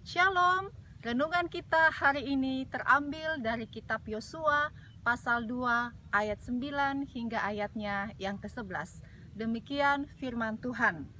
Shalom, renungan kita hari ini terambil dari kitab Yosua pasal 2 ayat 9 hingga ayatnya yang ke-11. Demikian firman Tuhan.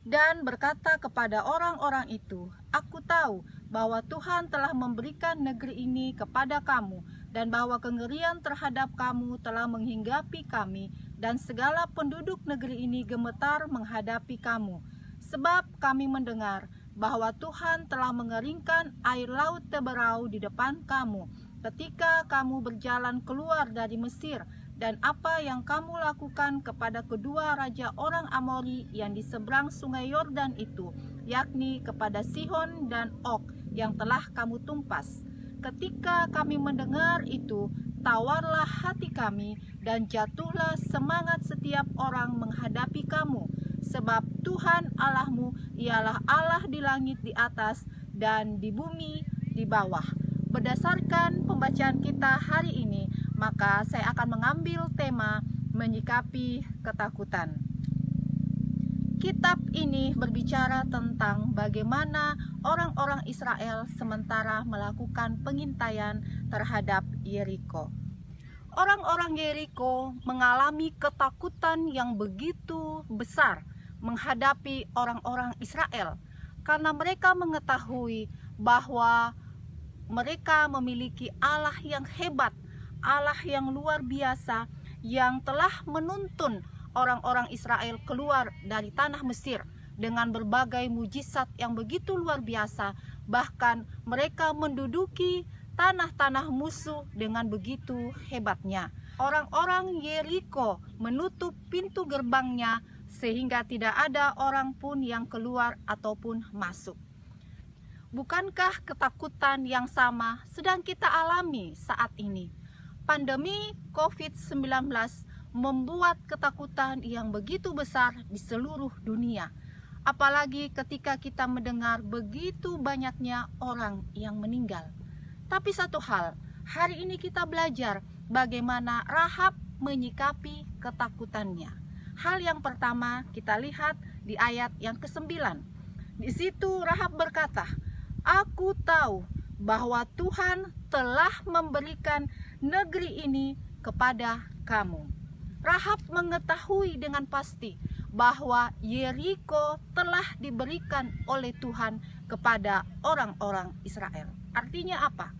Dan berkata kepada orang-orang itu, "Aku tahu bahwa Tuhan telah memberikan negeri ini kepada kamu, dan bahwa kengerian terhadap kamu telah menghinggapi kami, dan segala penduduk negeri ini gemetar menghadapi kamu. Sebab kami mendengar bahwa Tuhan telah mengeringkan air laut Teberau di depan kamu, ketika kamu berjalan keluar dari Mesir, dan apa yang kamu lakukan kepada kedua raja orang Amori yang di seberang sungai Yordan itu, yakni kepada Sihon dan Og yang telah kamu tumpas. Ketika kami mendengar itu, tawarlah hati kami dan jatuhlah semangat setiap orang menghadapi kamu, sebab Tuhan Allahmu ialah Allah di langit di atas dan di bumi di bawah." Berdasarkan pembacaan kita hari ini, maka saya akan mengambil tema menyikapi ketakutan. Kitab ini berbicara tentang bagaimana orang-orang Israel sementara melakukan pengintaian terhadap Yeriko. Orang-orang Yeriko mengalami ketakutan yang begitu besar menghadapi orang-orang Israel, karena mereka mengetahui bahwa mereka memiliki Allah yang hebat, Allah yang luar biasa, yang telah menuntun orang-orang Israel keluar dari tanah Mesir dengan berbagai mujizat yang begitu luar biasa. Bahkan mereka menduduki tanah-tanah musuh dengan begitu hebatnya. Orang-orang Yeriko menutup pintu gerbangnya sehingga tidak ada orang pun yang keluar ataupun masuk. Bukankah ketakutan yang sama sedang kita alami saat ini? Pandemi COVID-19 membuat ketakutan yang begitu besar di seluruh dunia. Apalagi ketika kita mendengar begitu banyaknya orang yang meninggal. Tapi satu hal, hari ini kita belajar bagaimana Rahab menyikapi ketakutannya. Hal yang pertama kita lihat di ayat yang ke-9. Di situ Rahab berkata, "Aku tahu bahwa Tuhan telah memberikan negeri ini kepada kamu." Rahab mengetahui dengan pasti bahwa Yeriko telah diberikan oleh Tuhan kepada orang-orang Israel. Artinya apa?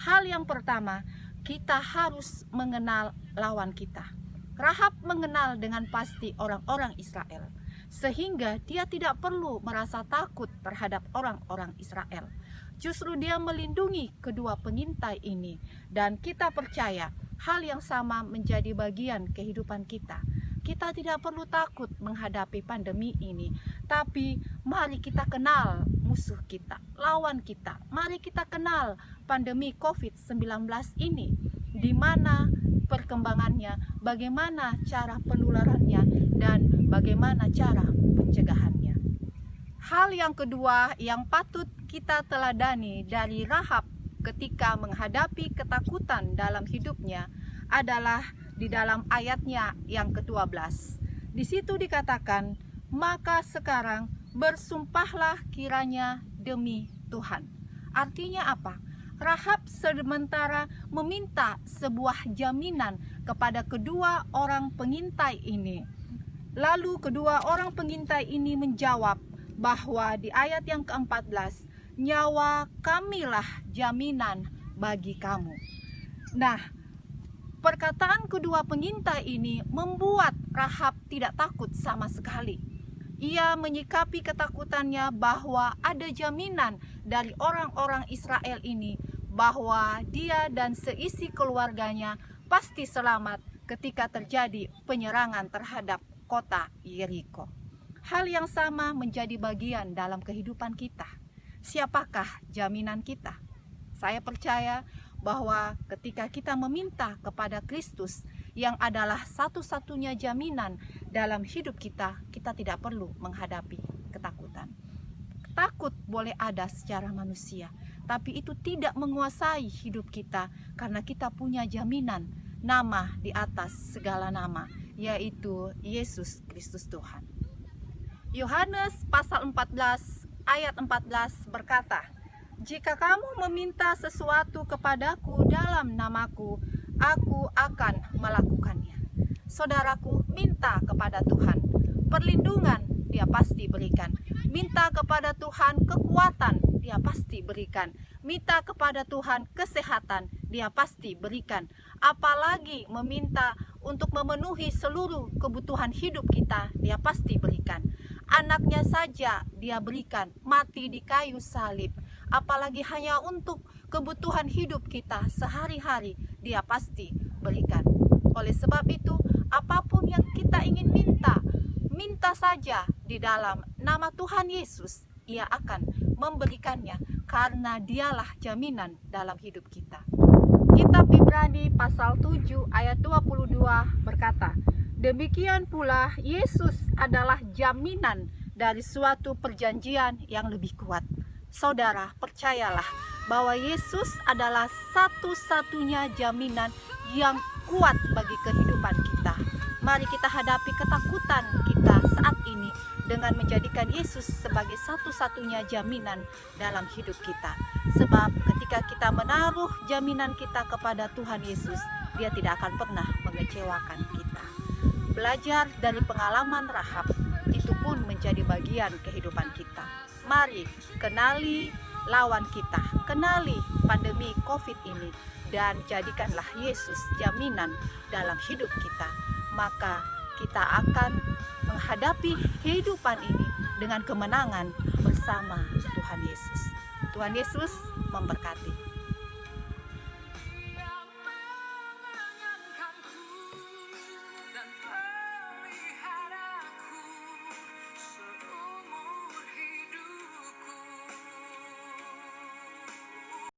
Hal yang pertama, kita harus mengenal lawan kita. Rahab mengenal dengan pasti orang-orang Israel, sehingga dia tidak perlu merasa takut terhadap orang-orang Israel. Justru dia melindungi kedua pengintai ini, dan kita percaya hal yang sama menjadi bagian kehidupan kita. Kita tidak perlu takut menghadapi pandemi ini, tapi mari kita kenal musuh kita, lawan kita. Mari kita kenal pandemi COVID-19 ini, di mana perkembangannya, bagaimana cara penularannya, dan bagaimana cara pencegahannya. Hal yang kedua yang patut kita teladani dari Rahab ketika menghadapi ketakutan dalam hidupnya adalah di dalam ayatnya yang ke-12. Di situ dikatakan, "Maka sekarang bersumpahlah kiranya demi Tuhan." Artinya apa? Rahab sementara meminta sebuah jaminan kepada kedua orang pengintai ini. Lalu kedua orang pengintai ini menjawab bahwa di ayat yang ke-14, "Nyawa kamilah jaminan bagi kamu." Nah, perkataan kedua pengintai ini membuat Rahab tidak takut sama sekali. Ia menyikapi ketakutannya bahwa ada jaminan dari orang-orang Israel ini bahwa dia dan seisi keluarganya pasti selamat ketika terjadi penyerangan terhadap kota Yeriko. Hal yang sama menjadi bagian dalam kehidupan kita. Siapakah jaminan kita? Saya percaya bahwa ketika kita meminta kepada Kristus yang adalah satu-satunya jaminan dalam hidup kita, kita tidak perlu menghadapi ketakutan. Takut boleh ada secara manusia, tapi itu tidak menguasai hidup kita karena kita punya jaminan, nama di atas segala nama, yaitu Yesus Kristus Tuhan. Yohanes pasal 14 ayat 14 berkata, "Jika kamu meminta sesuatu kepadaku dalam namaku, aku akan melakukannya." Saudaraku, minta kepada Tuhan perlindungan, Dia pasti berikan. Minta kepada Tuhan kekuatan, Dia pasti berikan. Minta kepada Tuhan kesehatan, Dia pasti berikan. Apalagi meminta untuk memenuhi seluruh kebutuhan hidup kita, Dia pasti berikan. Anaknya saja Dia berikan, mati di kayu salib. Apalagi hanya untuk kebutuhan hidup kita sehari-hari, Dia pasti berikan. Oleh sebab itu, apapun yang kita ingin minta, minta saja di dalam nama Tuhan Yesus, Ia akan memberikannya, karena Dialah jaminan dalam hidup kita. Kitab Ibrani pasal 7 ayat 22 berkata, "Demikian pula Yesus adalah jaminan dari suatu perjanjian yang lebih kuat." Saudara, percayalah bahwa Yesus adalah satu-satunya jaminan yang kuat bagi kehidupan kita. Mari kita hadapi ketakutan kita saat ini dengan menjadikan Yesus sebagai satu-satunya jaminan dalam hidup kita. Sebab ketika kita menaruh jaminan kita kepada Tuhan Yesus, Dia tidak akan pernah mengecewakan kita. Belajar dari pengalaman Rahab itu pun menjadi bagian kehidupan kita. Mari kenali lawan kita, kenali pandemi COVID ini, dan jadikanlah Yesus jaminan dalam hidup kita. Maka kita akan menghadapi kehidupan ini dengan kemenangan bersama Tuhan Yesus. Tuhan Yesus memberkati.